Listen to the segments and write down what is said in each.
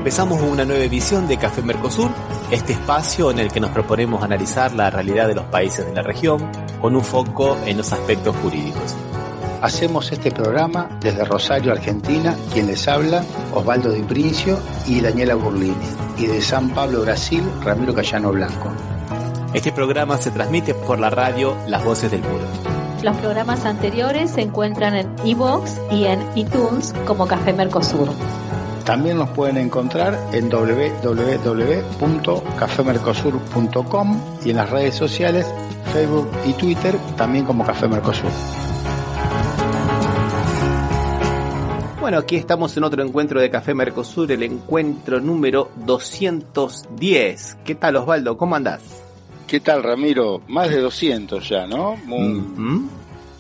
Empezamos una nueva edición de Café Mercosur, este espacio en el que nos proponemos analizar la realidad de los países de la región con un foco en los aspectos jurídicos. Hacemos este programa desde Rosario, Argentina, quien les habla, Osvaldo Di Princio y Daniela Burlini, y de San Pablo, Brasil, Ramiro Cayano Blanco. Este programa se transmite por la radio Las Voces del Muro. Los programas anteriores se encuentran en iVoox y en iTunes como Café Mercosur. También nos pueden encontrar en www.cafemercosur.com y en las redes sociales, Facebook y Twitter, también como Café Mercosur. Bueno, aquí estamos en otro encuentro de Café Mercosur, el encuentro número 210. ¿Qué tal, Osvaldo? ¿Cómo andás? ¿Qué tal, Ramiro? Más de 200 ya, ¿no?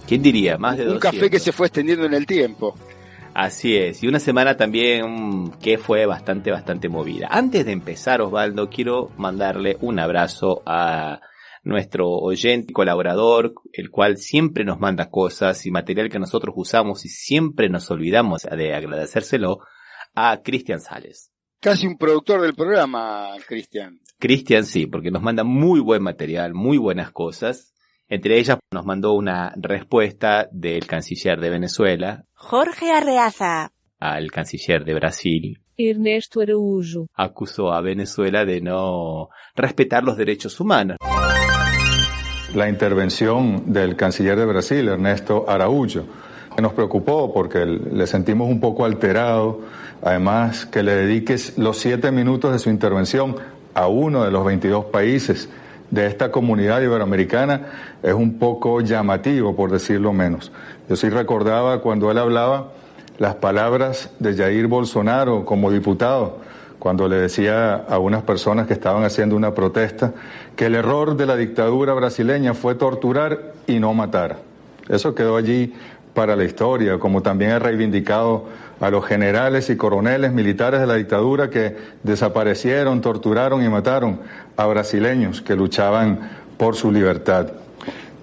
¿Quién diría? Más de 200. Un café que se fue extendiendo en el tiempo. Así es, y una semana también que fue bastante movida. Antes de empezar, Osvaldo, quiero mandarle un abrazo a nuestro oyente y colaborador, el cual siempre nos manda cosas y material que nosotros usamos y siempre nos olvidamos de agradecérselo, a Cristian Sales. Casi un productor del programa, Cristian. Cristian sí, porque nos manda muy buen material, muy buenas cosas. Entre ellas nos mandó una respuesta del canciller de Venezuela, Jorge Arreaza, al canciller de Brasil, Ernesto Araújo. Acusó a Venezuela de no respetar los derechos humanos. La intervención del canciller de Brasil, Ernesto Araújo, nos preocupó porque le sentimos un poco alterado. Además, que le dediques los 7 minutos de su intervención a uno de los 22 países de esta comunidad iberoamericana es un poco llamativo, por decirlo menos. Yo sí recordaba cuando él hablaba las palabras de Jair Bolsonaro como diputado, cuando le decía a unas personas que estaban haciendo una protesta que el error de la dictadura brasileña fue torturar y no matar. Eso quedó allí para la historia, como también ha reivindicado a los generales y coroneles militares de la dictadura que desaparecieron, torturaron y mataron a brasileños que luchaban por su libertad.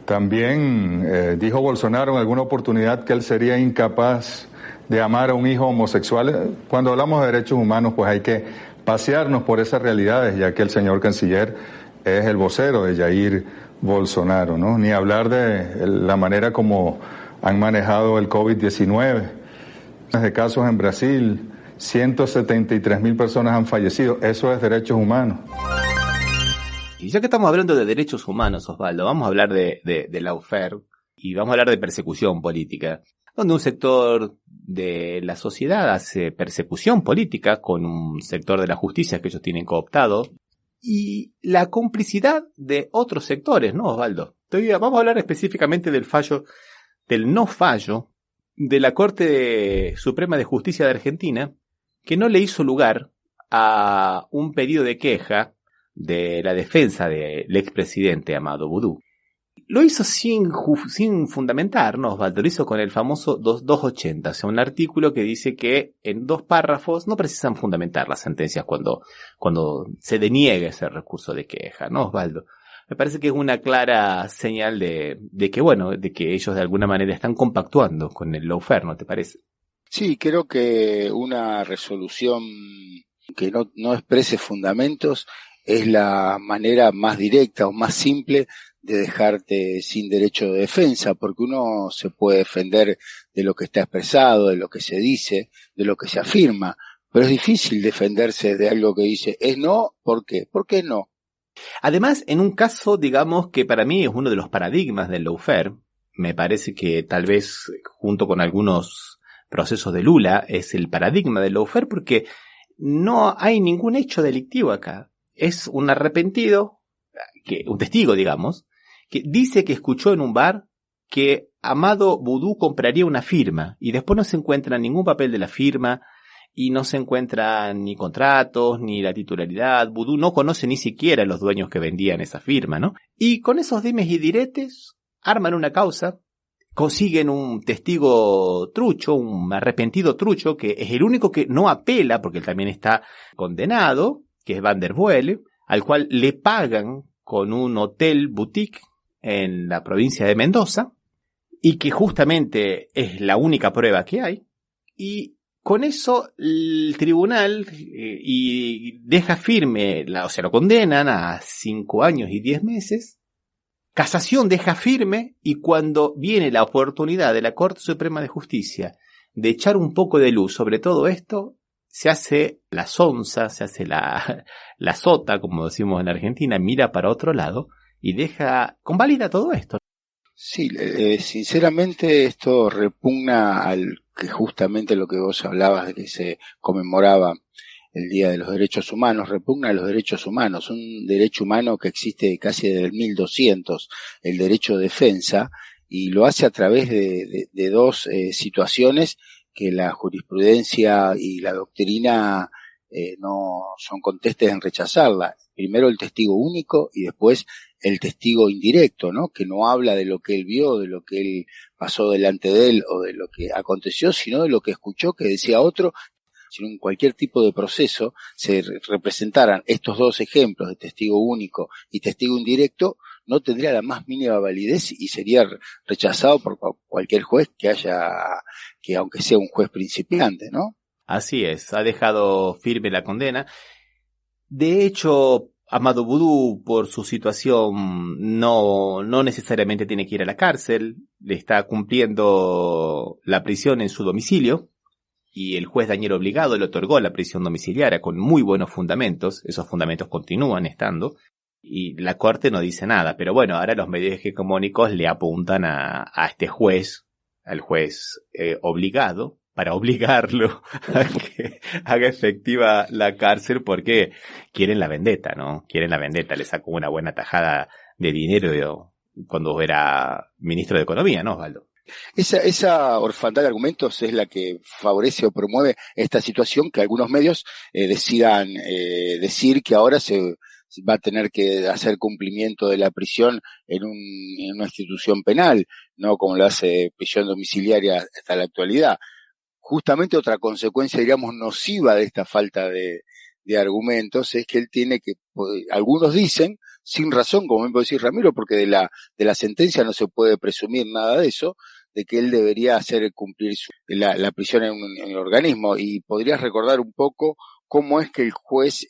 También dijo Bolsonaro en alguna oportunidad que él sería incapaz de amar a un hijo homosexual. Cuando hablamos de derechos humanos, pues hay que pasearnos por esas realidades, ya que el señor canciller es el vocero de Jair Bolsonaro, ¿no? Ni hablar de la manera como han manejado el COVID-19. De casos en Brasil, 173.000 personas han fallecido. Eso es derechos humanos. Y ya que estamos hablando de derechos humanos, Osvaldo, vamos a hablar de lawfare y vamos a hablar de persecución política, donde un sector de la sociedad hace persecución política con un sector de la justicia que ellos tienen cooptado y la complicidad de otros sectores, ¿no, Osvaldo? Vamos a hablar específicamente del no fallo de la Corte Suprema de Justicia de Argentina, que no le hizo lugar a un pedido de queja de la defensa del expresidente Amadou Boudou. Lo hizo sin fundamentar, ¿no, Osvaldo? Lo hizo con el famoso 280, o sea, un artículo que dice que en 2 párrafos no precisan fundamentar las sentencias cuando se deniega ese recurso de queja, ¿no, Osvaldo? Me parece que es una clara señal de que ellos de alguna manera están compactuando con el lawfare, ¿no te parece? Sí, creo que una resolución que no exprese fundamentos es la manera más directa o más simple de dejarte sin derecho de defensa, porque uno se puede defender de lo que está expresado, de lo que se dice, de lo que se afirma, pero es difícil defenderse de algo que dice es no, ¿por qué? ¿Por qué no? Además, en un caso, digamos, que para mí es uno de los paradigmas del lawfare, me parece que tal vez junto con algunos procesos de Lula es el paradigma del lawfare porque no hay ningún hecho delictivo acá. Es un arrepentido, un testigo, digamos, que dice que escuchó en un bar que Amadou Boudou compraría una firma y después no se encuentra ningún papel de la firma y no se encuentran ni contratos ni la titularidad. Boudou no conoce ni siquiera a los dueños que vendían esa firma, ¿no? Y con esos dimes y diretes arman una causa, consiguen un testigo trucho, un arrepentido trucho, que es el único que no apela porque él también está condenado, que es Van der Boele, al cual le pagan con un hotel boutique en la provincia de Mendoza, y que justamente es la única prueba que hay, y Con eso, el tribunal y deja firme, o sea, lo condenan a 5 años y 10 meses. Casación deja firme, y cuando viene la oportunidad de la Corte Suprema de Justicia de echar un poco de luz sobre todo esto, se hace la sonza, se hace la sota, como decimos en Argentina, mira para otro lado y convalida todo esto. Sí, sinceramente esto repugna al que justamente lo que vos hablabas de que se conmemoraba el Día de los Derechos Humanos, repugna a los derechos humanos, un derecho humano que existe casi desde el 1200, el derecho de defensa, y lo hace a través de dos situaciones que la jurisprudencia y la doctrina no son contestes en rechazarla. Primero el testigo único y después el testigo indirecto, ¿no? Que no habla de lo que él vio, de lo que él pasó delante de él o de lo que aconteció, sino de lo que escuchó que decía otro. Si en cualquier tipo de proceso se representaran estos dos ejemplos de testigo único y testigo indirecto, no tendría la más mínima validez y sería rechazado por cualquier juez que aunque sea un juez principiante, ¿no? Así es, ha dejado firme la condena. De hecho, Amadou Boudou, por su situación, no necesariamente tiene que ir a la cárcel, le está cumpliendo la prisión en su domicilio, y el juez Daniel Obligado le otorgó la prisión domiciliaria con muy buenos fundamentos. Esos fundamentos continúan estando, y la Corte no dice nada, pero bueno, ahora los medios hegemónicos le apuntan a este juez, al juez Obligado, para obligarlo a que haga efectiva la cárcel, porque quieren la vendetta, ¿no? Quieren la vendetta. Le sacó una buena tajada de dinero cuando era ministro de Economía, ¿no, Osvaldo? Esa orfandad de argumentos es la que favorece o promueve esta situación, que algunos medios decidan decir que ahora se va a tener que hacer cumplimiento de la prisión en una institución penal, no como lo hace prisión domiciliaria hasta la actualidad. Justamente otra consecuencia, digamos, nociva de esta falta de argumentos es que él tiene que, algunos dicen, sin razón, como me puede decir Ramiro, porque de la sentencia no se puede presumir nada de eso, de que él debería hacer cumplir la prisión en el organismo. Y podrías recordar un poco cómo es que el juez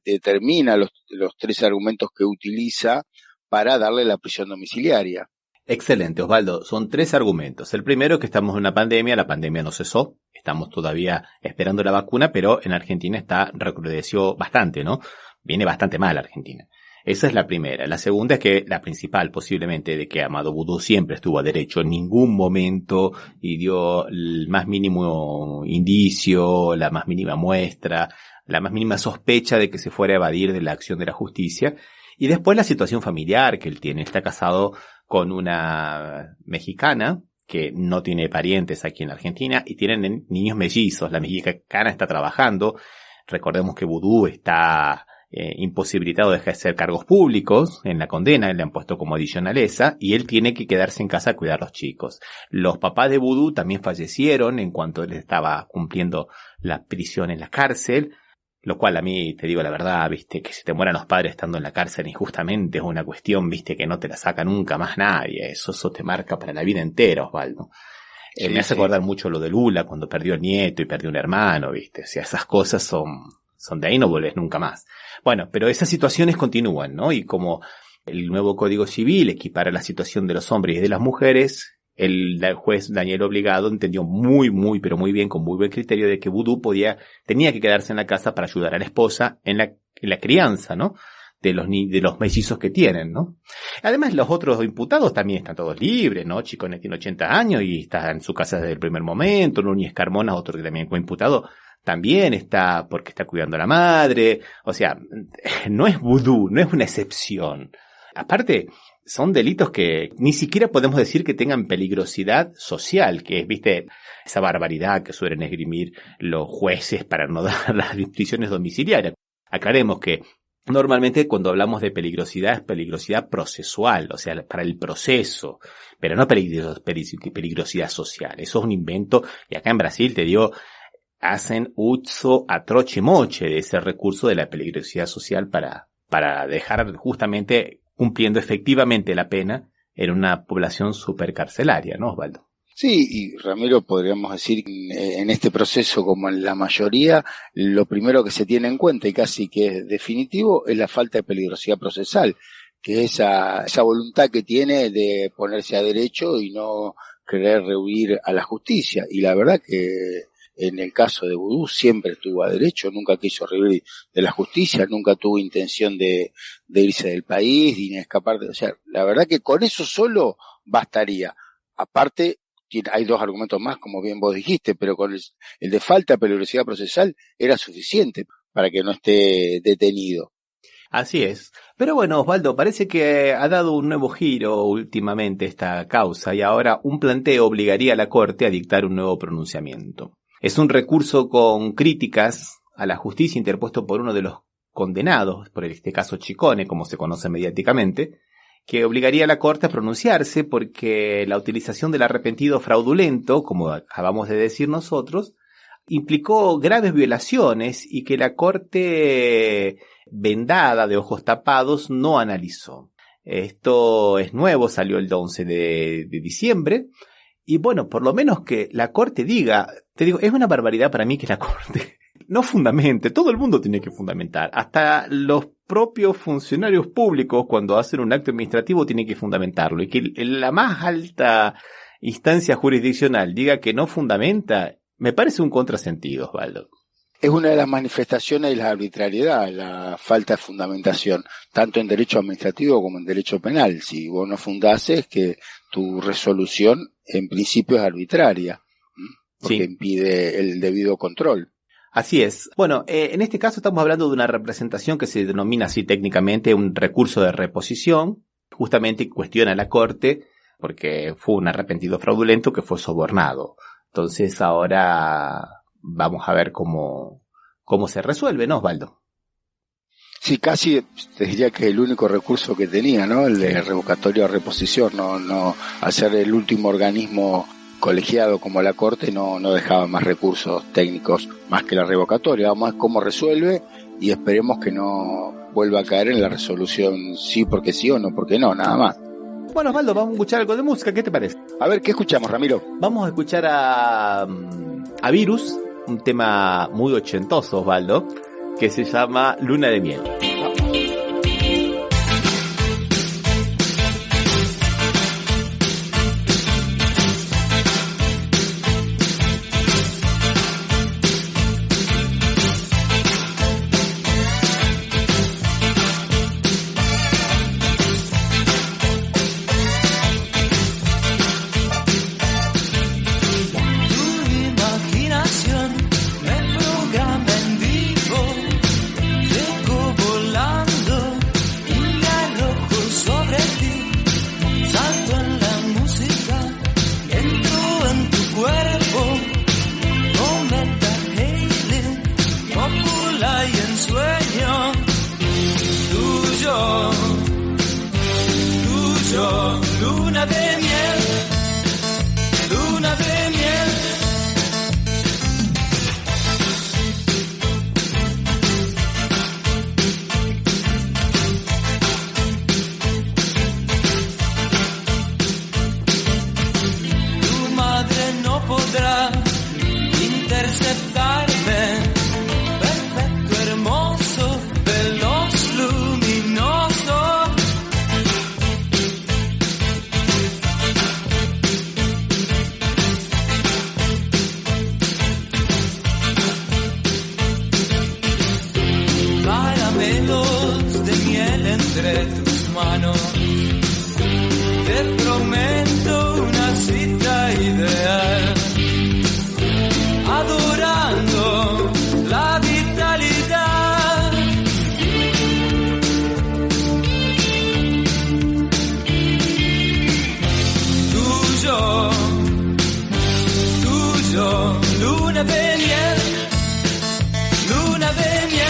determina los 3 argumentos que utiliza para darle la prisión domiciliaria. Excelente, Osvaldo. Son 3 argumentos. El primero, que estamos en una pandemia, la pandemia no cesó, estamos todavía esperando la vacuna, pero en Argentina recrudeció bastante, ¿no? Viene bastante mal Argentina. Esa es la primera. La segunda es que la principal, posiblemente, de que Amadou Boudou siempre estuvo a derecho, en ningún momento y dio el más mínimo indicio, la más mínima muestra, la más mínima sospecha de que se fuera a evadir de la acción de la justicia. Y después la situación familiar que él tiene. Está casado con una mexicana que no tiene parientes aquí en la Argentina y tienen niños mellizos. La mexicana está trabajando. Recordemos que Boudou está imposibilitado de ejercer cargos públicos en la condena, le han puesto como adicionaleza, y él tiene que quedarse en casa a cuidar a los chicos. Los papás de Boudou también fallecieron en cuanto él estaba cumpliendo la prisión en la cárcel, lo cual a mí, te digo la verdad, viste, que si te mueran los padres estando en la cárcel injustamente es una cuestión, viste, que no te la saca nunca más nadie. Eso te marca para la vida entera, Osvaldo. Sí, me hace acordar mucho lo de Lula cuando perdió el nieto y perdió un hermano, viste. O sea, esas cosas son de ahí no volvés nunca más. Bueno, pero esas situaciones continúan, ¿no? Y como el nuevo Código Civil equipara la situación de los hombres y de las mujeres, el juez Daniel Obligado entendió pero muy bien, con muy buen criterio, de que Boudou tenía que quedarse en la casa para ayudar a la esposa en la crianza, ¿no? De los mellizos que tienen, ¿no? Además, los otros imputados también están todos libres, ¿no? Chicones tiene 80 años y está en su casa desde el primer momento. Núñez Carmona, otro que también fue imputado, también está porque está cuidando a la madre. O sea, no es Boudou, no es una excepción. Aparte, son delitos que ni siquiera podemos decir que tengan peligrosidad social, que es, viste, esa barbaridad que suelen esgrimir los jueces para no dar las prisiones domiciliarias. Aclaremos que normalmente cuando hablamos de peligrosidad es peligrosidad procesual, o sea, para el proceso, pero no peligrosidad social. Eso es un invento, y acá en Brasil, te digo, hacen uso a troche y moche de ese recurso de la peligrosidad social para dejar justamente cumpliendo efectivamente la pena en una población supercarcelaria, ¿no, Osvaldo? Sí, y Ramiro, podríamos decir, en este proceso, como en la mayoría, lo primero que se tiene en cuenta y casi que es definitivo es la falta de peligrosidad procesal, que es esa voluntad que tiene de ponerse a derecho y no querer rehuir a la justicia. Y la verdad que en el caso de Vudú siempre estuvo a derecho, nunca quiso rehuir de la justicia, nunca tuvo intención de irse del país ni escapar o sea, la verdad que con eso solo bastaría. Aparte, hay dos argumentos más, como bien vos dijiste, pero con el de falta de peligrosidad procesal era suficiente para que no esté detenido. Así es. Pero bueno, Osvaldo, parece que ha dado un nuevo giro últimamente esta causa y ahora un planteo obligaría a la Corte a dictar un nuevo pronunciamiento. Es un recurso con críticas a la justicia interpuesto por uno de los condenados, por este caso Chicone, como se conoce mediáticamente, que obligaría a la Corte a pronunciarse porque la utilización del arrepentido fraudulento, como acabamos de decir nosotros, implicó graves violaciones y que la Corte vendada de ojos tapados no analizó. Esto es nuevo, salió el 11 de diciembre y bueno, por lo menos que la Corte diga, te digo, es una barbaridad para mí que la Corte no fundamente, todo el mundo tiene que fundamentar, hasta los propios funcionarios públicos cuando hacen un acto administrativo tienen que fundamentarlo y que la más alta instancia jurisdiccional diga que no fundamenta, me parece un contrasentido, Osvaldo. Es una de las manifestaciones de la arbitrariedad, la falta de fundamentación, tanto en derecho administrativo como en derecho penal. Si vos no fundás es que tu resolución en principio es arbitraria, porque sí, impide el debido control. Así es. Bueno, en este caso estamos hablando de una representación que se denomina así técnicamente un recurso de reposición, justamente cuestiona a la Corte porque fue un arrepentido fraudulento que fue sobornado. Entonces ahora vamos a ver cómo se resuelve, ¿no, Osvaldo? Sí, casi te diría que el único recurso que tenía, ¿no? El de revocatorio a reposición, no, al ser el último organismo colegiado como la Corte no dejaba más recursos técnicos más que la revocatoria. Vamos a ver cómo resuelve y esperemos que no vuelva a caer en la resolución sí porque sí o no porque no, nada más. Bueno, Osvaldo, vamos a escuchar algo de música, ¿qué te parece? A ver, ¿qué escuchamos, Ramiro? Vamos a escuchar a Virus, un tema muy ochentoso, Osvaldo, que se llama Luna de Miel. Luna de miel, luna de miel. Tu madre no podrá interceptarme, perfecto, hermoso, veloz, luminoso. Caramelos de miel entre tus manos, te prometo una cita ideal, adorando la vitalidad. Tuyo, luna de miel, luna de miel.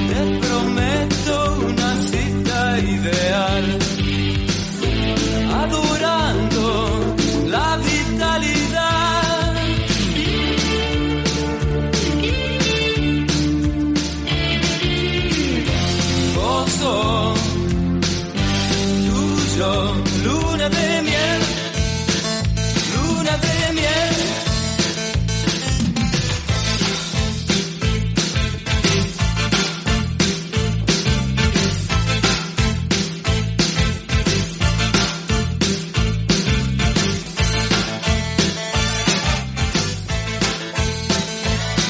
te prometo una cita ideal, adorando la vitalidad. Gozo tuyo, luna de miel, luna de miel.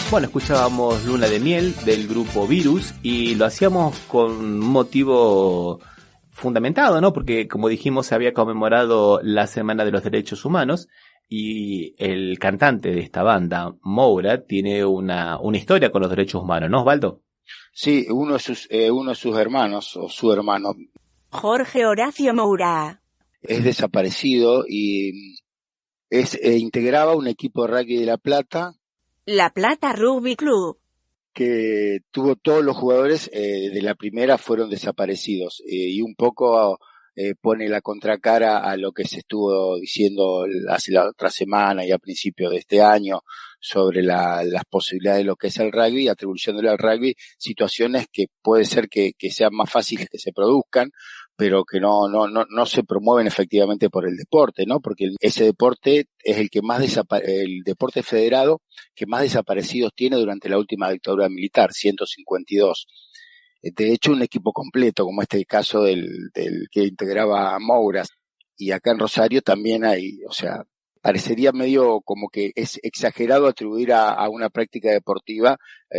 Bueno, escuchábamos Luna de Miel del grupo Virus y lo hacíamos con un motivo fundamentado, ¿no? Porque, como dijimos, se había conmemorado la Semana de los Derechos Humanos y el cantante de esta banda, Moura, tiene una historia con los derechos humanos, ¿no, Osvaldo? Sí, uno de sus hermanos, o su hermano, Jorge Horacio Moura. es desaparecido y integraba un equipo de rugby de La Plata La Plata Rugby Club. que tuvo todos los jugadores de la primera fueron desaparecidos y un poco pone la contracara a lo que se estuvo diciendo hace la otra semana y a principios de este año sobre las posibilidades de lo que es el rugby, atribuyéndole al rugby situaciones que puede ser que sean más fáciles que se produzcan, pero que no se promueven efectivamente por el deporte, ¿no? Porque ese deporte es el que más el deporte federado que más desaparecidos tiene durante la última dictadura militar, 152. De hecho, un equipo completo, como este caso del que integraba a Mouras, y acá en Rosario también hay, o sea, parecería medio como que es exagerado atribuir a una práctica deportiva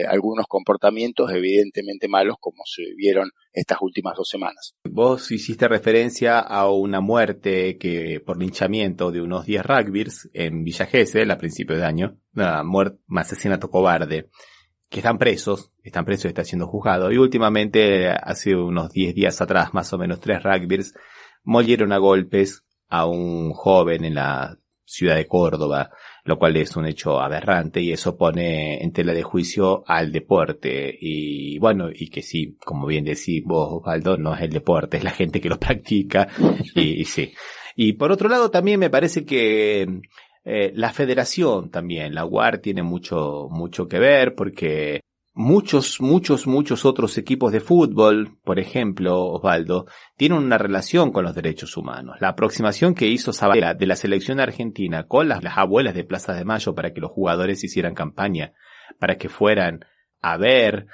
algunos comportamientos evidentemente malos como se vieron estas últimas 2 semanas. Vos hiciste referencia a una muerte que por linchamiento de unos 10 rugbyers en Villa Gesell a principios de año, un asesinato cobarde, que están presos, está siendo juzgado, y últimamente, hace unos 10 días atrás, más o menos 3 rugbyers molieron a golpes a un joven en la ciudad de Córdoba, lo cual es un hecho aberrante y eso pone en tela de juicio al deporte. Y bueno, y que sí, como bien decís vos, Osvaldo, no es el deporte, es la gente que lo practica, y sí. Y por otro lado también me parece que la federación también, la UAR tiene mucho que ver porque muchos otros equipos de fútbol, por ejemplo, Osvaldo, tienen una relación con los derechos humanos. La aproximación que hizo Zavala de la selección argentina con las abuelas de Plaza de Mayo para que los jugadores hicieran campaña, para que fueran a ver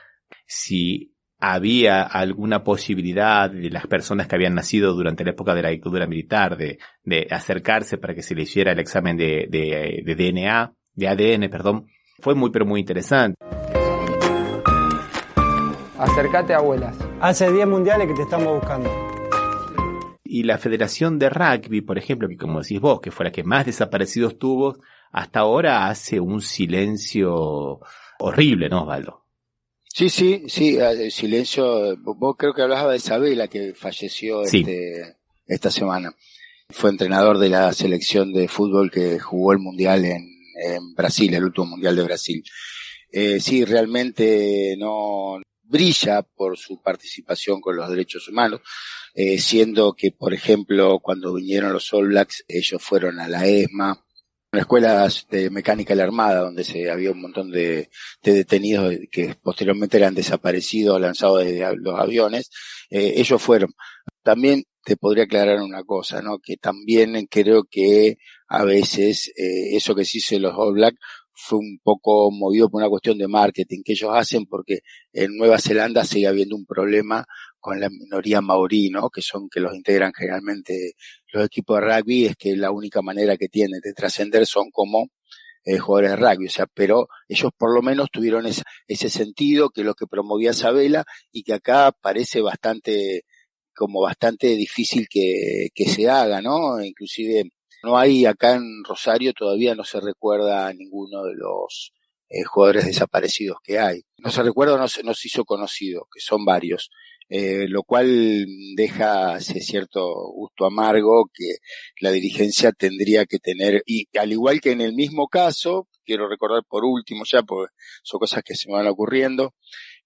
si había alguna posibilidad de las personas que habían nacido durante la época de la dictadura militar de acercarse para que se le hiciera el examen de DNA, de ADN, perdón, fue muy interesante. Acércate, abuelas. Hace 10 mundiales que te estamos buscando. Y la Federación de Rugby, por ejemplo, que como decís vos, que fue la que más desaparecidos tuvo, hasta ahora hace un silencio horrible, ¿no, Osvaldo? Sí, silencio. Vos creo que hablabas de Isabela, que falleció sí. Esta semana. Fue entrenador de la selección de fútbol que jugó el mundial en Brasil, el último mundial de Brasil. Sí, realmente no brilla por su participación con los derechos humanos, siendo que, por ejemplo, cuando vinieron los All Blacks, ellos fueron a la ESMA, una escuela de mecánica de la Armada, donde había un montón de detenidos que posteriormente eran desaparecidos, lanzados de los aviones. Ellos fueron. También te podría aclarar una cosa, ¿no? Que también creo que a veces eso que se hizo en los All Blacks fue un poco movido por una cuestión de marketing que ellos hacen, porque en Nueva Zelanda sigue habiendo un problema con la minoría maorí, ¿no? Que los integran generalmente los equipos de rugby, es que la única manera que tienen de trascender son como jugadores de rugby, o sea, pero ellos por lo menos tuvieron ese sentido que es lo que promovía Sabela y que acá parece bastante difícil que se haga, ¿no? Inclusive no hay acá en Rosario, todavía no se recuerda a ninguno de los jugadores desaparecidos que hay. No se recuerda, no se hizo conocido, que son varios. lo cual deja ese cierto gusto amargo que la dirigencia tendría que tener, y al igual que en el mismo caso, quiero recordar por último ya, porque son cosas que se me van ocurriendo,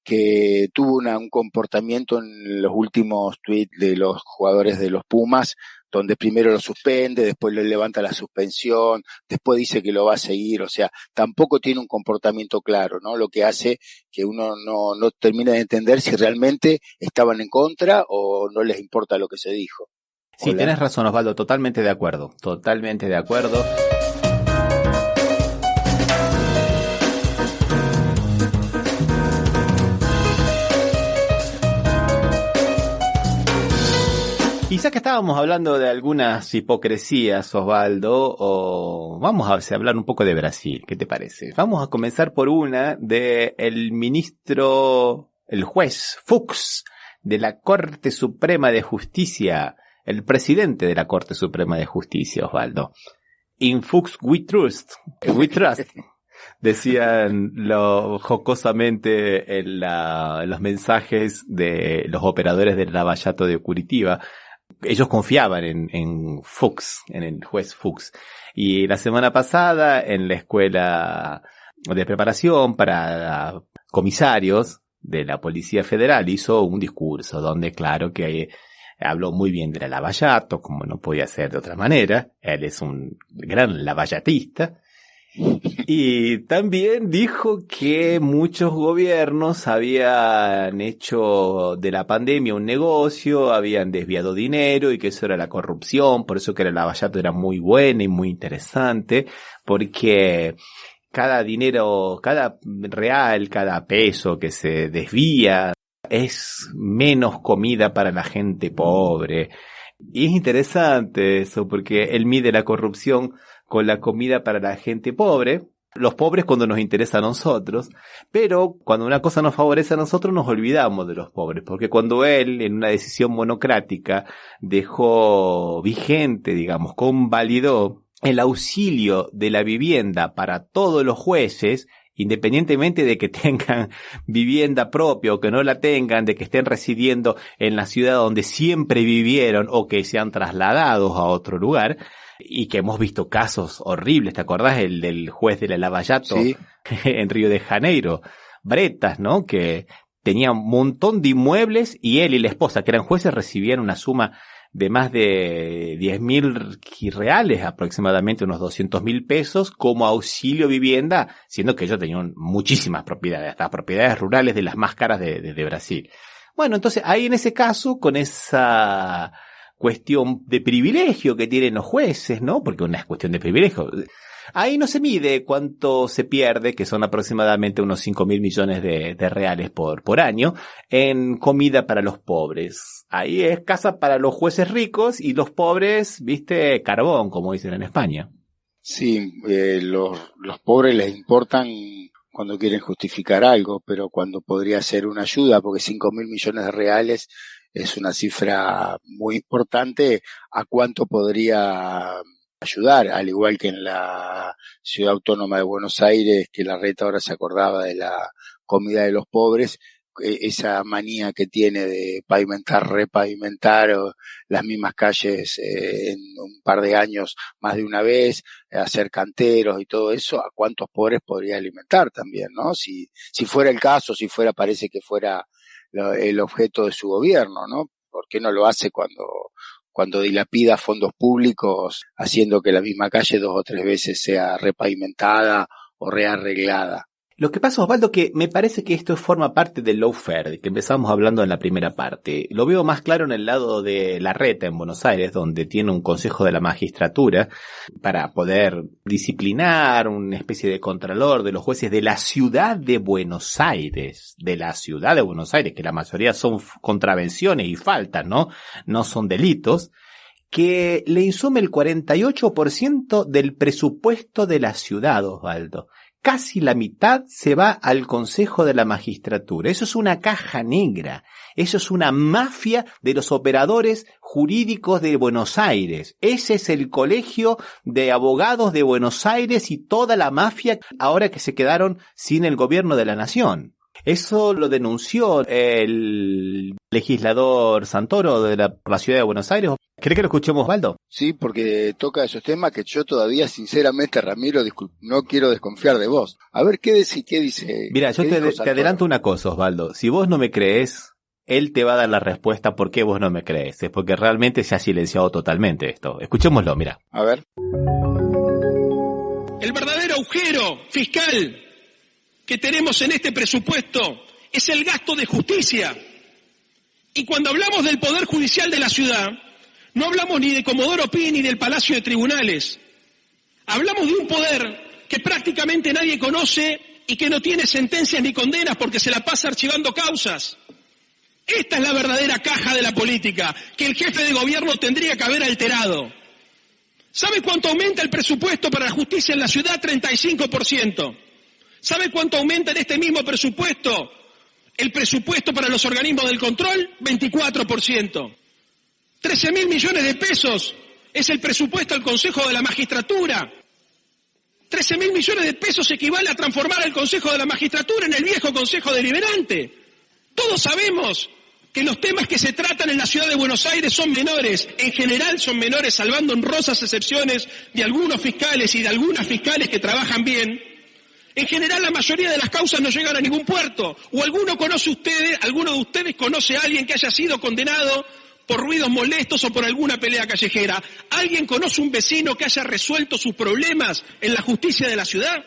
que tuvo un comportamiento en los últimos tweets de los jugadores de los Pumas, donde primero lo suspende, después le levanta la suspensión, después dice que lo va a seguir, o sea, tampoco tiene un comportamiento claro, ¿no? Lo que hace que uno no termine de entender si realmente estaban en contra o no les importa lo que se dijo. Sí, Hola. tenés razón, Osvaldo, totalmente de acuerdo. Y ya que estábamos hablando de algunas hipocresías, Osvaldo, vamos a hablar un poco de Brasil, ¿qué te parece? Vamos a comenzar por una de el juez Fux de la Corte Suprema de Justicia, el presidente de la Corte Suprema de Justicia, Osvaldo. In Fux we trust, decían jocosamente en los mensajes de los operadores del Lavallato de Curitiba. Ellos confiaban en Fux, en el juez Fux. Y la semana pasada, en la escuela de preparación para comisarios de la Policía Federal, hizo un discurso donde, claro, que habló muy bien de la Lavallato, como no podía ser de otra manera. Él es un gran lavallatista. Y también dijo que muchos gobiernos habían hecho de la pandemia un negocio, habían desviado dinero y que eso era la corrupción, por eso que el Lavallato era muy buena y muy interesante, porque cada dinero, cada real, cada peso que se desvía es menos comida para la gente pobre. Y es interesante eso, porque él mide la corrupción con la comida para la gente pobre, los pobres cuando nos interesa a nosotros, pero cuando una cosa nos favorece a nosotros nos olvidamos de los pobres, porque cuando él, en una decisión monocrática, dejó vigente, digamos, convalidó el auxilio de la vivienda para todos los jueces, independientemente de que tengan vivienda propia o que no la tengan, de que estén residiendo en la ciudad donde siempre vivieron o que sean trasladados a otro lugar, y que hemos visto casos horribles, ¿te acordás? El del juez de la Lavallato, sí, en Río de Janeiro, Bretas, ¿no? Que tenía un montón de inmuebles y él y la esposa, que eran jueces, recibían una suma de más de 10.000 reales, aproximadamente unos 200.000 pesos, como auxilio vivienda, siendo que ellos tenían muchísimas propiedades, hasta propiedades rurales de las más caras de Brasil. Bueno, entonces ahí en ese caso, con esa cuestión de privilegio que tienen los jueces, ¿no? Porque una es cuestión de privilegio. Ahí no se mide cuánto se pierde, que son aproximadamente unos 5.000 millones de reales por año, en comida para los pobres. Ahí es casa para los jueces ricos y los pobres, viste, carbón, como dicen en España. Sí, los pobres les importan cuando quieren justificar algo, pero cuando podría ser una ayuda, porque 5.000 millones de reales es una cifra muy importante, ¿a cuánto podría ayudar? Al igual que en la Ciudad Autónoma de Buenos Aires, que Larreta ahora se acordaba de la comida de los pobres, esa manía que tiene de pavimentar, repavimentar las mismas calles en un par de años más de una vez, hacer canteros y todo eso, ¿a cuántos pobres podría alimentar también, no? Si fuera el caso, parece que fuera el objeto de su gobierno, ¿no? ¿Por qué no lo hace cuando dilapida fondos públicos, haciendo que la misma calle 2 o 3 veces sea repavimentada o rearreglada? Lo que pasa, Osvaldo, que me parece que esto forma parte del lawfare, que empezamos hablando en la primera parte. Lo veo más claro en el lado de Larreta, en Buenos Aires, donde tiene un consejo de la magistratura para poder disciplinar, una especie de contralor de los jueces de la ciudad de Buenos Aires, que la mayoría son contravenciones y faltas, ¿no? No son delitos, que le insume el 48% del presupuesto de la ciudad, Osvaldo. Casi la mitad se va al Consejo de la Magistratura. Eso es una caja negra. Eso es una mafia de los operadores jurídicos de Buenos Aires. Ese es el Colegio de Abogados de Buenos Aires y toda la mafia ahora que se quedaron sin el gobierno de la nación. Eso lo denunció el legislador Santoro de la ciudad de Buenos Aires. ¿Cree que lo escuchemos, Osvaldo? Sí, porque toca esos temas que yo todavía, sinceramente, Ramiro, no quiero desconfiar de vos. A ver, ¿qué dice? Mira, yo te adelanto una cosa, Osvaldo. Si vos no me crees, él te va a dar la respuesta por qué vos no me crees. Es porque realmente se ha silenciado totalmente esto. Escuchémoslo, mira. A ver. El verdadero agujero fiscal que tenemos en este presupuesto es el gasto de justicia. Y cuando hablamos del Poder Judicial de la ciudad, no hablamos ni de Comodoro Pi ni del Palacio de Tribunales. Hablamos de un poder que prácticamente nadie conoce y que no tiene sentencias ni condenas porque se la pasa archivando causas. Esta es la verdadera caja de la política, que el jefe de gobierno tendría que haber alterado. ¿Sabe cuánto aumenta el presupuesto para la justicia en la ciudad? 35%. ¿Sabe cuánto aumenta en este mismo presupuesto el presupuesto para los organismos del control? 24%. 13.000 millones de pesos es el presupuesto al Consejo de la Magistratura. 13.000 millones de pesos equivale a transformar el Consejo de la Magistratura en el viejo Consejo Deliberante. Todos sabemos que los temas que se tratan en la ciudad de Buenos Aires son menores. En general son menores, salvando honrosas excepciones de algunos fiscales y de algunas fiscales que trabajan bien. En general la mayoría de las causas no llegan a ningún puerto. ¿O alguno de ustedes conoce a alguien que haya sido condenado por ruidos molestos o por alguna pelea callejera? ¿Alguien conoce un vecino que haya resuelto sus problemas en la justicia de la ciudad?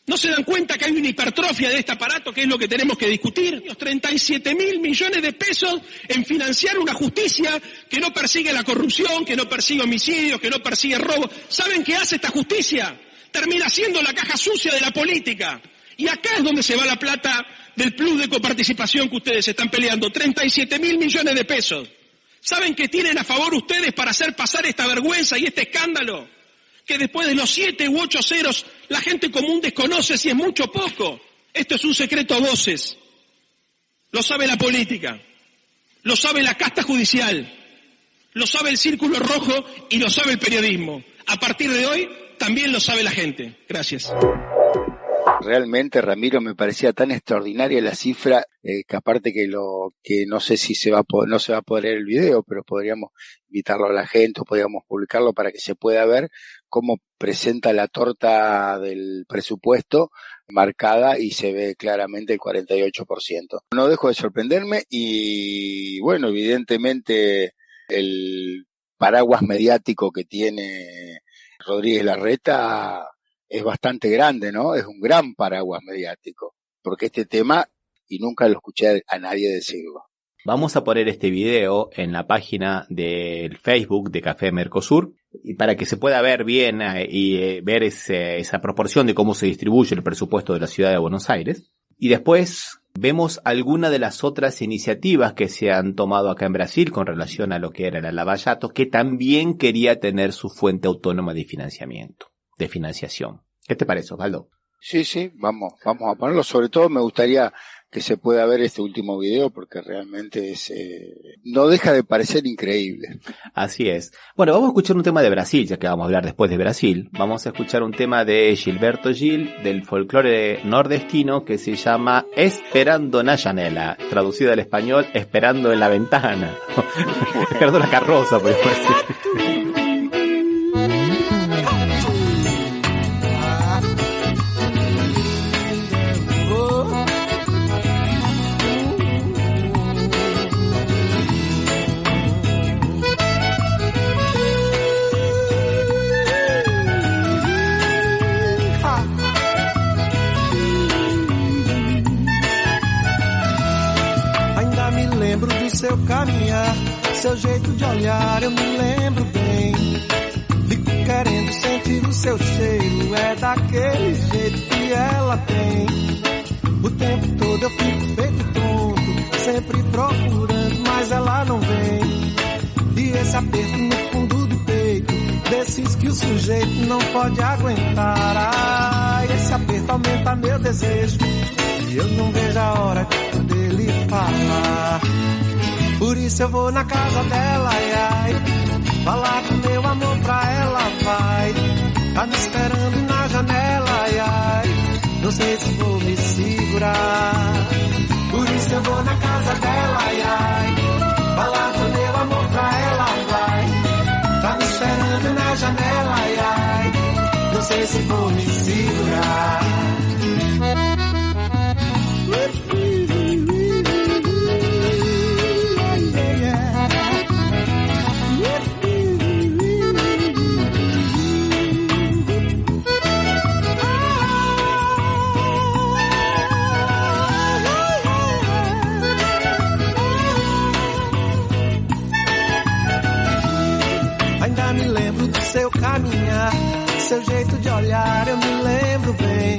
¿No se dan cuenta que hay una hipertrofia de este aparato, que es lo que tenemos que discutir? Los 37.000 millones de pesos en financiar una justicia que no persigue la corrupción, que no persigue homicidios, que no persigue robo. ¿Saben qué hace esta justicia? Termina siendo la caja sucia de la política. Y acá es donde se va la plata del plus de coparticipación que ustedes están peleando. 37.000 millones de pesos. ¿Saben qué tienen a favor ustedes para hacer pasar esta vergüenza y este escándalo? Que después de los 7 u 8 ceros, la gente común desconoce si es mucho o poco. Esto es un secreto a voces. Lo sabe la política, lo sabe la casta judicial, lo sabe el Círculo Rojo y lo sabe el periodismo. A partir de hoy, también lo sabe la gente. Gracias. Realmente, Ramiro, me parecía tan extraordinaria la cifra, que aparte que no sé si no se va a poder ver el video, pero podríamos invitarlo a la gente o podríamos publicarlo para que se pueda ver cómo presenta la torta del presupuesto marcada y se ve claramente el 48%. No dejo de sorprenderme y, bueno, evidentemente el paraguas mediático que tiene Rodríguez Larreta es bastante grande, ¿no? Es un gran paraguas mediático, porque este tema, y nunca lo escuché a nadie decirlo. Vamos a poner este video en la página del Facebook de Café Mercosur, y para que se pueda ver bien y ver esa proporción de cómo se distribuye el presupuesto de la ciudad de Buenos Aires. Y después vemos algunas de las otras iniciativas que se han tomado acá en Brasil con relación a lo que era el Lava Jato, que también quería tener su fuente autónoma de financiamiento, de financiación. ¿Qué te parece, Osvaldo? Sí, vamos a ponerlo. Sobre todo me gustaría que se pueda ver este último video porque realmente no deja de parecer increíble. Así es. Bueno, vamos a escuchar un tema de Brasil, ya que vamos a hablar después de Brasil. Vamos a escuchar un tema de Gilberto Gil, del folclore nordestino, que se llama Esperando na Janela, traducido al español, Esperando en la ventana. Esperando la carroza, por decir. Seu caminhar, seu jeito de olhar, eu me lembro bem. Fico querendo sentir o seu cheiro, é daquele jeito que ela tem. O tempo todo eu fico feito tonto, sempre procurando, mas ela não vem. E esse aperto no fundo do peito, desses que o sujeito não pode aguentar. Ai, esse aperto aumenta meu desejo, e eu não vejo a hora de poder lhe falar. Por isso eu vou na casa dela, ai, ai, falar do meu amor pra ela, vai. Tá me esperando na janela, ai, ai, não sei se vou me segurar. Por isso eu vou na casa dela, ai, ai, falar do meu amor pra ela, vai. Tá me esperando na janela, ai, ai, não sei se vou me segurar. Ainda me lembro do seu caminhar, seu jeito de olhar, eu me lembro bem.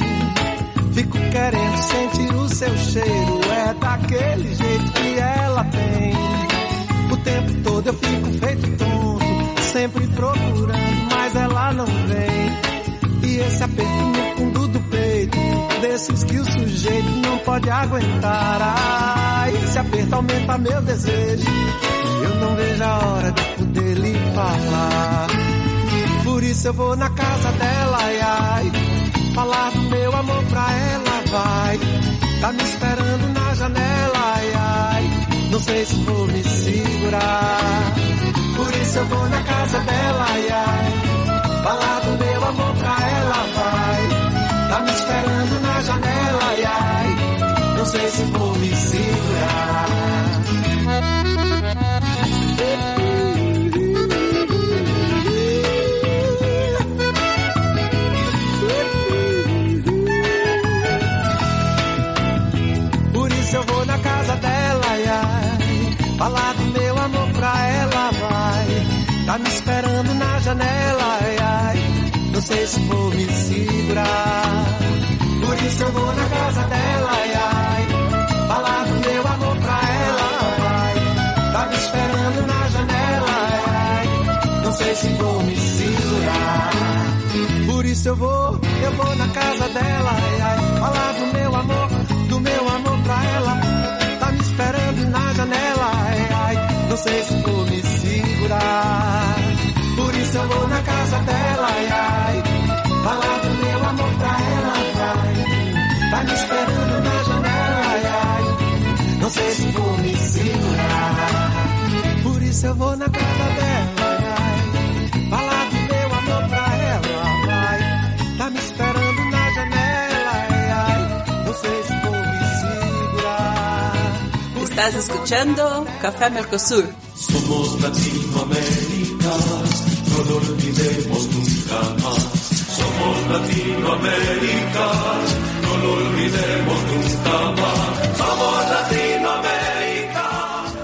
Fico querendo sentir o seu cheiro, é daquele jeito que ela tem. O tempo todo eu fico feito tonto, sempre procurando, mas ela não vem. E esse aperto no fundo do peito, desses que o sujeito não pode aguentar. Ah, esse aperto aumenta meu desejo, e eu não vejo a hora de poder lhe falar. Por isso eu vou na casa dela, ai, ai, falar do meu amor pra ela, vai. Tá me esperando na janela, ai, ai, não sei se vou me segurar. Por isso eu vou na casa dela, ai, ai, falar do meu amor pra ela, vai. Tá me esperando na janela, ai, ai, não sei se vou me segurar. Eu vou na casa dela, ai, ai, falar do meu amor pra ela, vai. Tá me esperando na janela, ai, ai, não sei se vou me segurar. Por isso eu vou na casa dela, ai, ai, falar do meu amor pra ela, vai. Tá me esperando na janela, ai, ai, não sei se vou me segurar. Por isso eu vou na casa dela, ai, ai, falar do meu amor pra ela. Tá me esperando na janela, ai, ai, não sei se vou me segurar. Por isso eu vou na casa dela, ai, ai, falar do meu amor pra ela, vai. Tá me esperando na janela, ai, ai, não sei se vou me segurar. Por isso eu vou na casa dela, ai, ai, falar do meu amor pra ela, vai. Tá me esperando na janela, ai, ai, não sei se vou me segurar. Estás escuchando Café Mercosur. Somos Latinoamérica, no lo olvidemos nunca más. Somos Latinoamérica, no lo olvidemos nunca más. Somos Latinoamérica.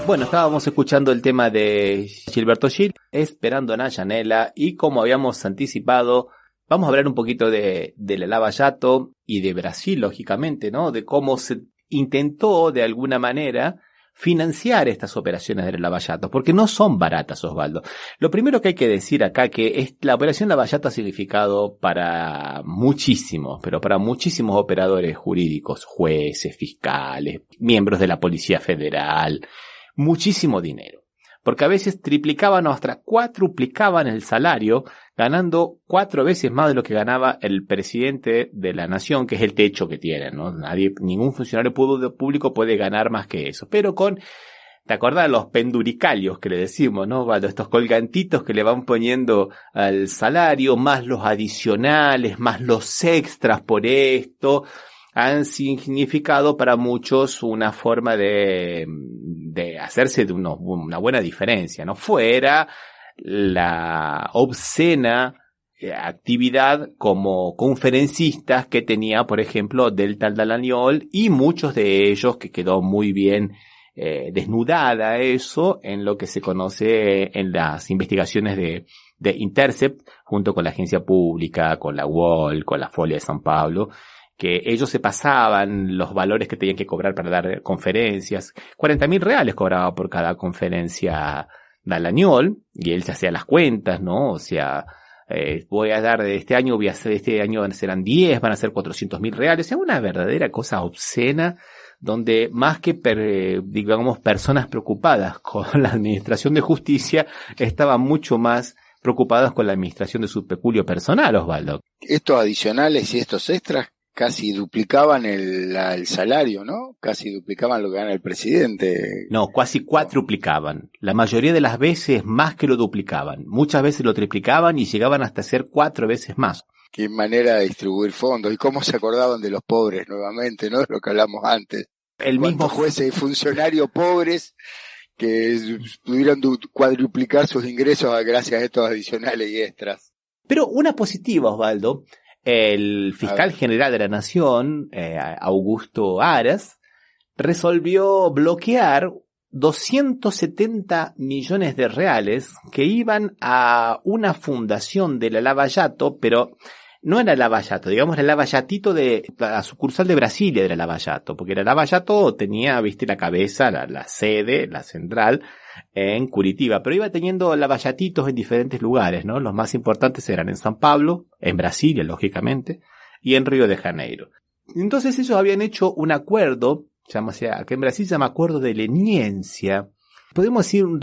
Bueno, estábamos escuchando el tema de Gilberto Gil, Esperando a Nayanela, y como habíamos anticipado, vamos a hablar un poquito de la Lava Jato y de Brasil, lógicamente, ¿no? De cómo se intentó de alguna manera financiar estas operaciones de la Lava Jato, porque no son baratas, Osvaldo. Lo primero que hay que decir acá que la operación Lava Jato ha significado para muchísimos, pero para muchísimos operadores jurídicos, jueces, fiscales, miembros de la Policía Federal, muchísimo dinero. Porque a veces triplicaban o hasta cuatruplicaban el salario, ganando 4 veces más de lo que ganaba el presidente de la nación, que es el techo que tienen, ¿no? Ningún funcionario público puede ganar más que eso. Pero ¿te acordás de los penduricalios que le decimos, no, Valdo? Estos colgantitos que le van poniendo al salario, más los adicionales, más los extras por esto, han significado para muchos una forma de hacerse de una buena diferencia, ¿no? Fuera la obscena actividad como conferencistas que tenía, por ejemplo, Delta Dall'Agnol, y muchos de ellos que quedó muy bien desnudada eso en lo que se conoce en las investigaciones de Intercept, junto con la agencia pública, con la UOL, con la Folia de San Pablo, que ellos se pasaban los valores que tenían que cobrar para dar conferencias. 40.000 reales cobraba por cada conferencia Dall'Agnol, y él se hacía las cuentas, ¿no? O sea, voy a dar de este año serán 10, van a ser 400.000 reales. Es una verdadera cosa obscena, donde más que digamos personas preocupadas con la administración de justicia, estaban mucho más preocupadas con la administración de su peculio personal, Osvaldo. Estos adicionales y estos extras casi duplicaban el salario, ¿no? Casi duplicaban lo que gana el presidente. No, casi cuadruplicaban. La mayoría de las veces más que lo duplicaban. Muchas veces lo triplicaban y llegaban hasta ser 4 veces más. Qué manera de distribuir fondos. Y cómo se acordaban de los pobres nuevamente, ¿no? Lo que hablamos antes. El mismo jueces y funcionarios pobres que pudieron cuadruplicar sus ingresos gracias a estos adicionales y extras. Pero una positiva, Osvaldo. El fiscal general de la Nación, Augusto Aras, resolvió bloquear 270 millones de reales que iban a una fundación de la Lava Jato, pero no era Lava Jato, digamos la Lava Jatito de la sucursal de Brasilia de la Lava Jato, porque la Lava Jato tenía, viste, la cabeza, la sede, la central en Curitiba, pero iba teniendo lavallatitos en diferentes lugares, ¿no? Los más importantes eran en San Pablo, en Brasilia, lógicamente, y en Río de Janeiro. Entonces ellos habían hecho un acuerdo, que en Brasil se llama acuerdo de leniencia, podemos decir un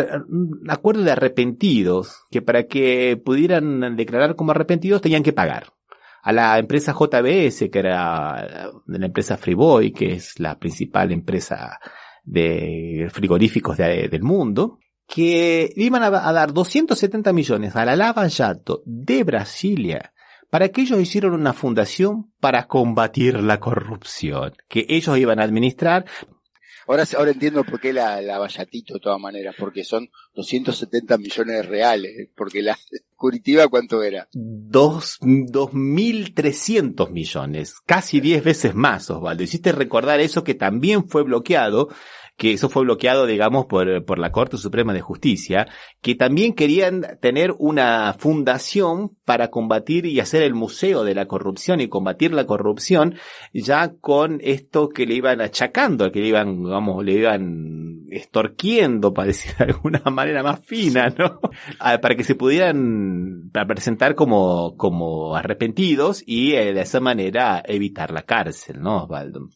acuerdo de arrepentidos, que para que pudieran declarar como arrepentidos tenían que pagar a la empresa JBS, que era de la empresa Friboi, que es la principal empresa de frigoríficos del mundo, que iban a dar 270 millones a la Lava Jato de Brasilia para que ellos hicieran una fundación para combatir la corrupción, que ellos iban a administrar. Ahora entiendo por qué la Vallatito de todas maneras, porque son 270 millones de reales, porque la Curitiba, ¿cuánto era? 2.300 millones, casi 10 veces más, Osvaldo. Hiciste recordar eso que también fue bloqueado, que eso fue bloqueado, digamos, por la Corte Suprema de Justicia, que también querían tener una fundación para combatir y hacer el museo de la corrupción y combatir la corrupción, ya con esto que le iban achacando, que le iban extorquiendo, para decir de alguna manera más fina, ¿no? Para que se pudieran presentar como arrepentidos y de esa manera evitar la cárcel, ¿no, Osvaldo?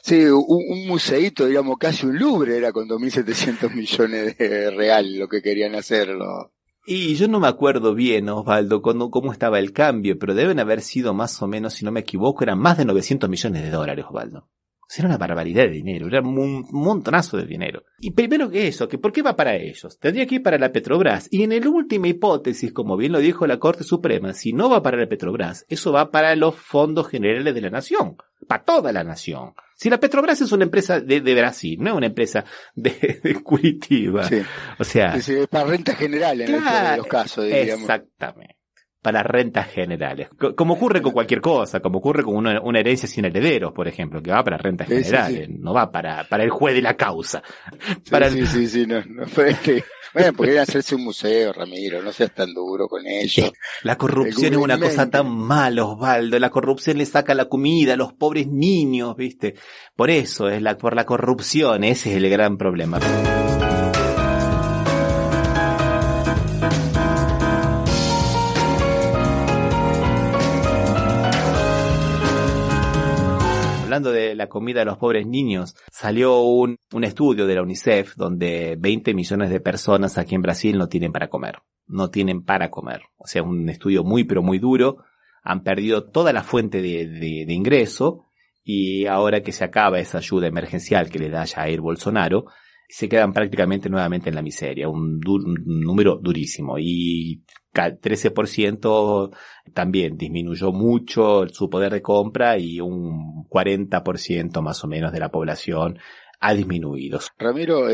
Sí, un museíto, digamos, casi un Louvre era con 2.700 millones de real lo que querían hacerlo. Y yo no me acuerdo bien, Osvaldo, cómo estaba el cambio, pero deben haber sido más o menos, si no me equivoco, eran más de 900 millones de dólares, Osvaldo. O sea, era una barbaridad de dinero, era un montonazo de dinero. Y primero que eso, que ¿por qué va para ellos? Tendría que ir para la Petrobras. Y en la última hipótesis, como bien lo dijo la Corte Suprema, si no va para la Petrobras, eso va para los fondos generales de la nación, para toda la nación. Si la Petrobras es una empresa de Brasil, no es una empresa de Curitiba. Sí. O sea, es para rentas generales, claro, en el peor de los casos, digamos. Exactamente. Para rentas generales. Como ocurre con cualquier cosa, como ocurre con una herencia sin herederos, por ejemplo, que va para rentas generales, sí. No va para el juez de la causa. Sí, no bueno, podrían hacerse un museo, Ramiro, no seas tan duro con ellos. La corrupción es una cosa tan mala, Osvaldo, la corrupción le saca la comida a los pobres niños, ¿viste? Por eso, por la corrupción, ese es el gran problema. Hablando de la comida de los pobres niños, salió un estudio de la UNICEF donde 20 millones de personas aquí en Brasil no tienen para comer. No tienen para comer. O sea, un estudio muy pero muy duro. Han perdido toda la fuente de ingreso y ahora que se acaba esa ayuda emergencial que le da Jair Bolsonaro, se quedan prácticamente nuevamente en la miseria. Un número durísimo. Y 13% también disminuyó mucho su poder de compra y un 40% más o menos de la población ha disminuido. Ramiro,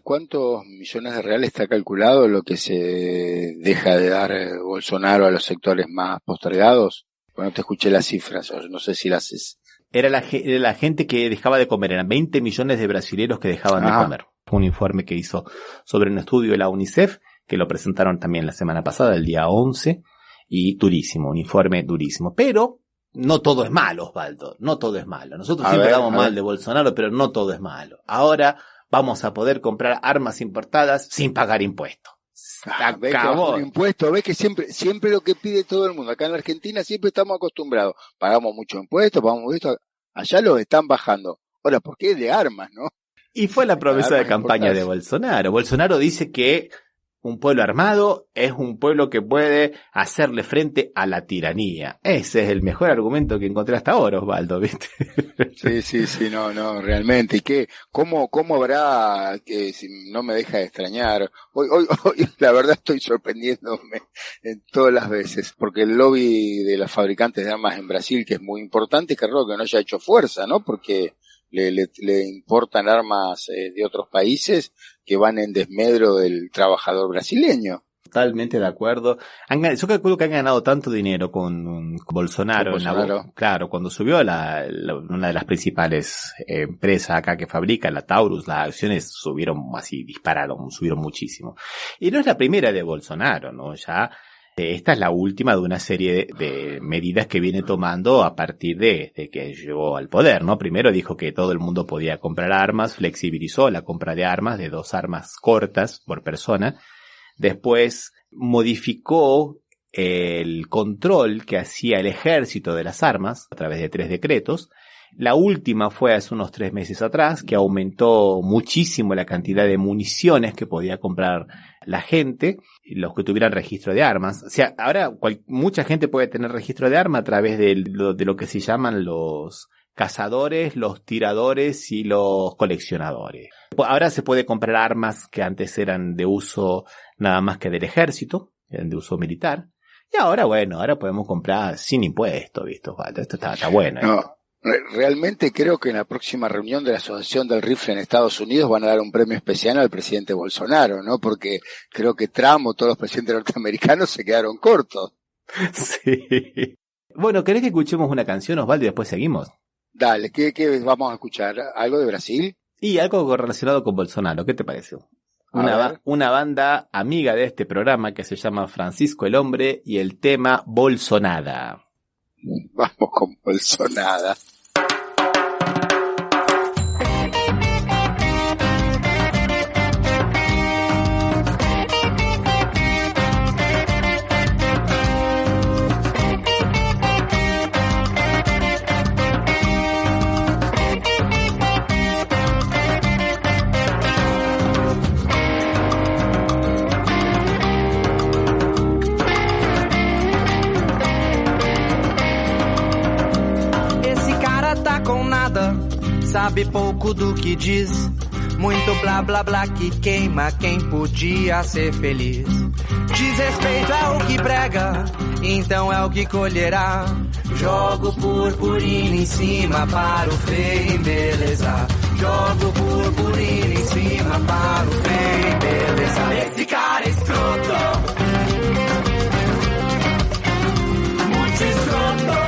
¿cuántos millones de reales está calculado lo que se deja de dar Bolsonaro a los sectores más postergados? Bueno, te escuché las cifras, no sé si las es. Era la gente que dejaba de comer, eran 20 millones de brasileños que dejaban de comer. Fue un informe que hizo sobre un estudio de la UNICEF, que lo presentaron también la semana pasada, el día 11, y durísimo, un informe durísimo. Pero no todo es malo, Osvaldo, no todo es malo. Nosotros siempre hablamos mal de Bolsonaro, pero no todo es malo. Ahora vamos a poder comprar armas importadas sin pagar impuestos. Acabó. Impuestos, ves que siempre lo que pide todo el mundo. Acá en la Argentina siempre estamos acostumbrados. Pagamos mucho impuestos, allá los están bajando. Ahora, ¿por qué de armas, no? Y fue la promesa de campaña de Bolsonaro. Bolsonaro dice que un pueblo armado es un pueblo que puede hacerle frente a la tiranía. Ese es el mejor argumento que encontré hasta ahora, Osvaldo, ¿viste? Sí, no, realmente. ¿Y cómo habrá, que si no me deja de extrañar? Hoy, la verdad estoy sorprendiéndome en todas las veces, porque el lobby de los fabricantes de armas en Brasil, que es muy importante, que raro que no haya hecho fuerza, ¿no? Porque le importan armas de otros países que van en desmedro del trabajador brasileño. Totalmente de acuerdo. Yo calculo que han ganado tanto dinero con Bolsonaro. Claro, cuando subió una de las principales empresas acá que fabrica, la Taurus, las acciones subieron subieron muchísimo. Y no es la primera de Bolsonaro, ¿no? Ya esta es la última de una serie de medidas que viene tomando a partir de que llegó al poder, ¿no? Primero dijo que todo el mundo podía comprar armas, flexibilizó la compra de armas, de 2 armas cortas por persona. Después modificó el control que hacía el ejército de las armas a través de 3 decretos. La última fue hace unos 3 meses atrás, que aumentó muchísimo la cantidad de municiones que podía comprar la gente, los que tuvieran registro de armas. O sea, ahora mucha gente puede tener registro de arma a través de lo que se llaman los cazadores, los tiradores y los coleccionadores. Ahora se puede comprar armas que antes eran de uso nada más que del ejército, eran de uso militar. Y ahora podemos comprar sin impuestos, ¿viste? Esto está bueno. No. Realmente creo que en la próxima reunión de la Asociación del Rifle en Estados Unidos van a dar un premio especial al presidente Bolsonaro, ¿no? Porque creo que Trump o todos los presidentes norteamericanos se quedaron cortos. Sí. Bueno, ¿querés que escuchemos una canción, Osvaldo, y después seguimos? Dale, ¿qué vamos a escuchar? ¿Algo de Brasil? Y algo relacionado con Bolsonaro, ¿qué te parece? Una banda amiga de este programa que se llama Francisco el Hombre y el tema Bolsonada. Vamos con Bolsonada. Sabe pouco do que diz, muito blá blá blá que queima quem podia ser feliz. Desrespeito é o que prega, então é o que colherá. Jogo purpurina em cima para o feio embelezar. Jogo purpurina em cima para o feio embelezar. Esse cara é escroto, muito escroto.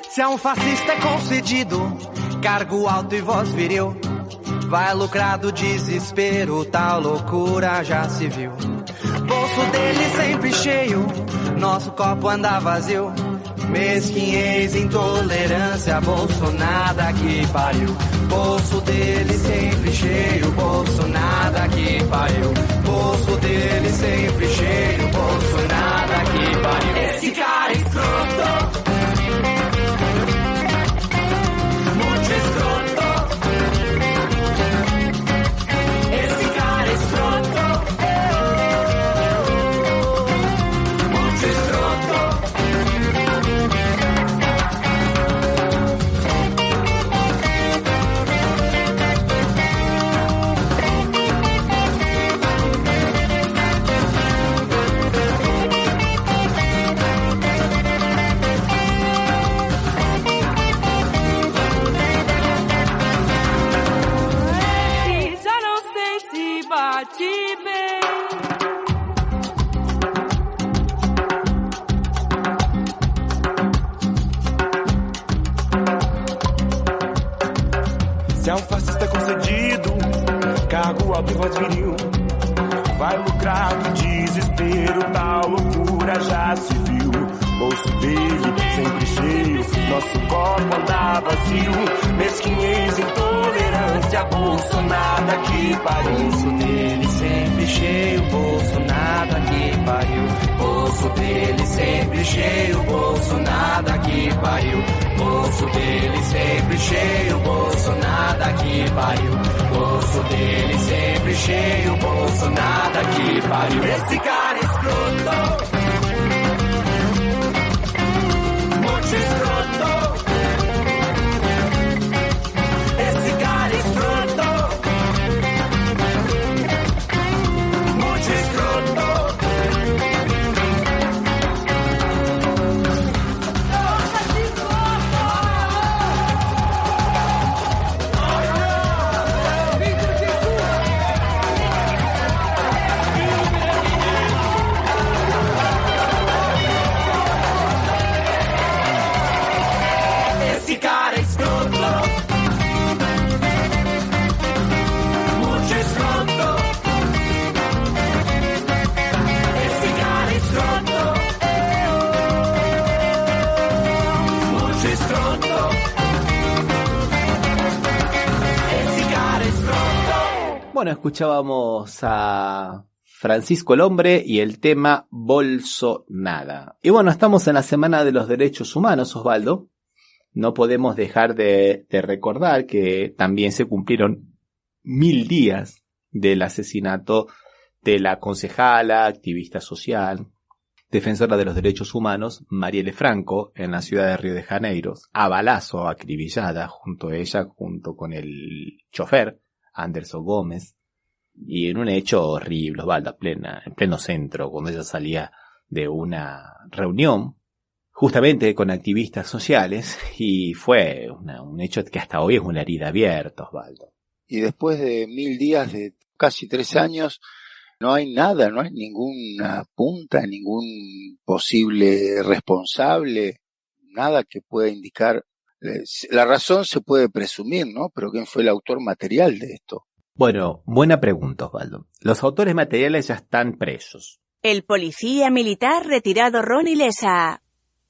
Se é um fascista é concedido cargo alto e voz viril. Vai lucrar do desespero, tal loucura já se viu. Bolso dele sempre cheio, nosso copo anda vazio. Mesquinhez, intolerância, Bolsonaro que pariu. Bolso dele sempre cheio, Bolsonaro que pariu. Bolso dele sempre cheio, Bolsonaro que pariu. Esse cara é escroto, muito escroto. Esse cara é escroto, muito escroto. Se é um fascista concedido, cargo alto e voz viril, vai lucrar do desespero, tal loucura já se viu. Bolso dele sempre cheio, nosso copo anda vazio, mesquinhez, intolerância, bolso nada que pariu. Bolso dele sempre cheio, bolso nada que pariu. Bolso dele sempre cheio, bolso nada que pariu. Bolso dele sempre cheio, bolso nada que pariu. Bolso dele sempre cheio, bolso nada que pariu. Esse cara é escroto, muito escroto. Esse cara é escroto, muito escroto. Bueno, escuchábamos a Francisco el Hombre y el tema Bolso Nada. Y bueno, estamos en la Semana de los Derechos Humanos, Osvaldo. No podemos dejar de recordar que también se cumplieron 1000 días del asesinato de la concejala, activista social, defensora de los derechos humanos, Marielle Franco, en la ciudad de Río de Janeiro, a balazo, acribillada, junto a ella, junto con el chofer, Anderson Gómez, y en un hecho horrible, Osvaldo, en pleno centro, cuando ella salía de una reunión, justamente con activistas sociales, y fue un hecho que hasta hoy es una herida abierta, Osvaldo. Y después de 1000 días, de casi 3 años, no hay nada, no hay ninguna punta, ningún posible responsable, nada que pueda indicar. La razón se puede presumir, ¿no? Pero ¿quién fue el autor material de esto? Bueno, buena pregunta, Osvaldo. Los autores materiales ya están presos. El policía militar retirado Ronnie Lessa,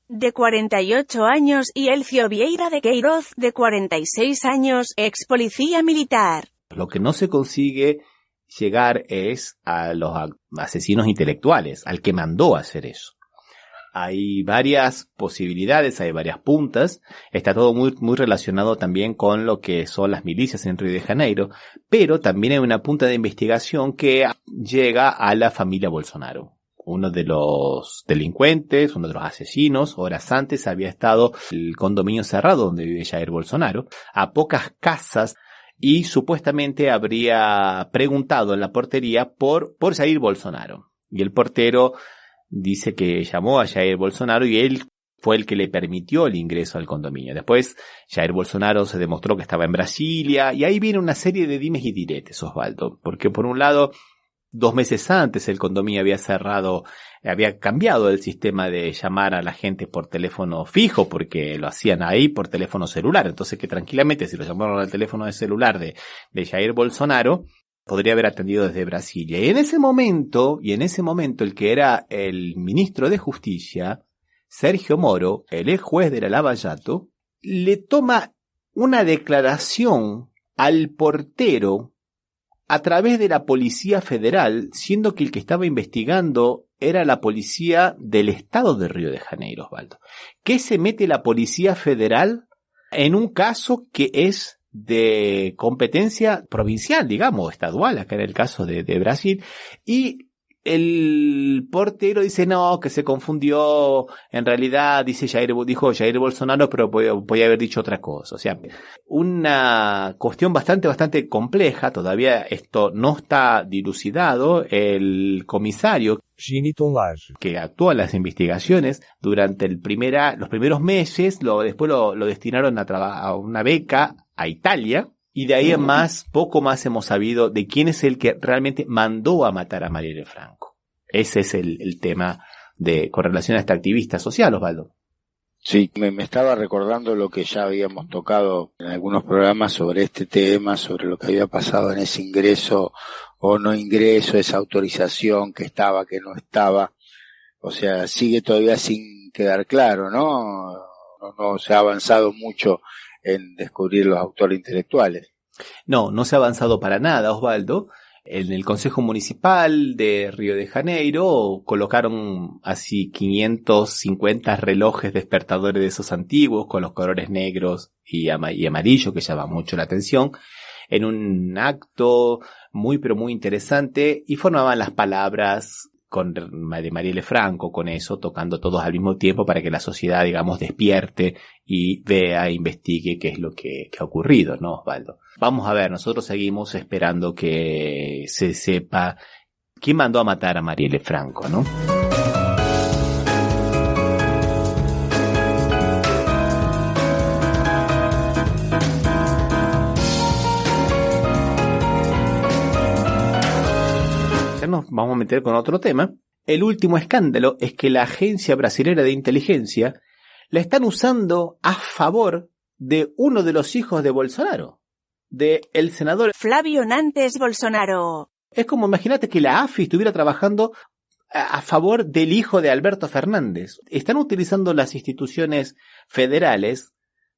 de 48 años, y Elcio Vieira de Queiroz, de 46 años, ex policía militar. Lo que no se consigue llegar es a los asesinos intelectuales, al que mandó a hacer eso. Hay varias posibilidades, hay varias puntas, está todo muy relacionado también con lo que son las milicias en Río de Janeiro, pero también hay una punta de investigación que llega a la familia Bolsonaro. Uno de los delincuentes, uno de los asesinos, horas antes había estado el condominio cerrado donde vive Jair Bolsonaro, a pocas casas, y supuestamente habría preguntado en la portería por Jair Bolsonaro. Y el portero dice que llamó a Jair Bolsonaro y él fue el que le permitió el ingreso al condominio. Después Jair Bolsonaro se demostró que estaba en Brasilia, y ahí viene una serie de dimes y diretes, Osvaldo, porque por un lado, 2 meses antes el condominio había cerrado, había cambiado el sistema de llamar a la gente por teléfono fijo, porque lo hacían ahí por teléfono celular. Entonces que tranquilamente, si lo llamaron al teléfono de celular de Jair Bolsonaro, podría haber atendido desde Brasilia. Y en ese momento el que era el ministro de Justicia, Sergio Moro, el ex juez de la Lava Jato, le toma una declaración al portero a través de la Policía Federal, siendo que el que estaba investigando era la Policía del Estado de Río de Janeiro, Osvaldo. ¿Qué se mete la Policía Federal en un caso que es de competencia provincial, digamos, estadual, acá en el caso de Brasil? Y el portero dice no, que se confundió, en realidad dijo Jair Bolsonaro, pero podía haber dicho otra cosa. O sea, una cuestión bastante compleja, todavía esto no está dilucidado. El comisario que actuó en las investigaciones durante los primeros meses, después lo destinaron a una beca a Italia, y de ahí en más, poco más hemos sabido de quién es el que realmente mandó a matar a Marielle Franco. Ese es el tema con relación a esta activista social, Osvaldo. Sí, me estaba recordando lo que ya habíamos tocado en algunos programas sobre este tema, sobre lo que había pasado en ese ingreso o no ingreso, esa autorización que estaba, que no estaba. O sea, sigue todavía sin quedar claro, ¿no? No se ha avanzado mucho en descubrir los autores intelectuales. No se ha avanzado para nada, Osvaldo. En el Consejo Municipal de Río de Janeiro colocaron así 550 relojes despertadores de esos antiguos con los colores negros y amarillo que llaman mucho la atención en un acto muy pero muy interesante y formaban las palabras de Marielle Franco con eso, tocando todos al mismo tiempo para que la sociedad, digamos, despierte y vea e investigue qué es lo que ha ocurrido, ¿no, Osvaldo? Vamos a ver, nosotros seguimos esperando que se sepa quién mandó a matar a Marielle Franco, ¿no? Nos vamos a meter con otro tema. El último escándalo es que la agencia brasilera de inteligencia la están usando a favor de uno de los hijos de Bolsonaro, de el senador Flávio Nantes Bolsonaro. Es como, imagínate que la AFI estuviera trabajando a favor del hijo de Alberto Fernández. Están utilizando las instituciones federales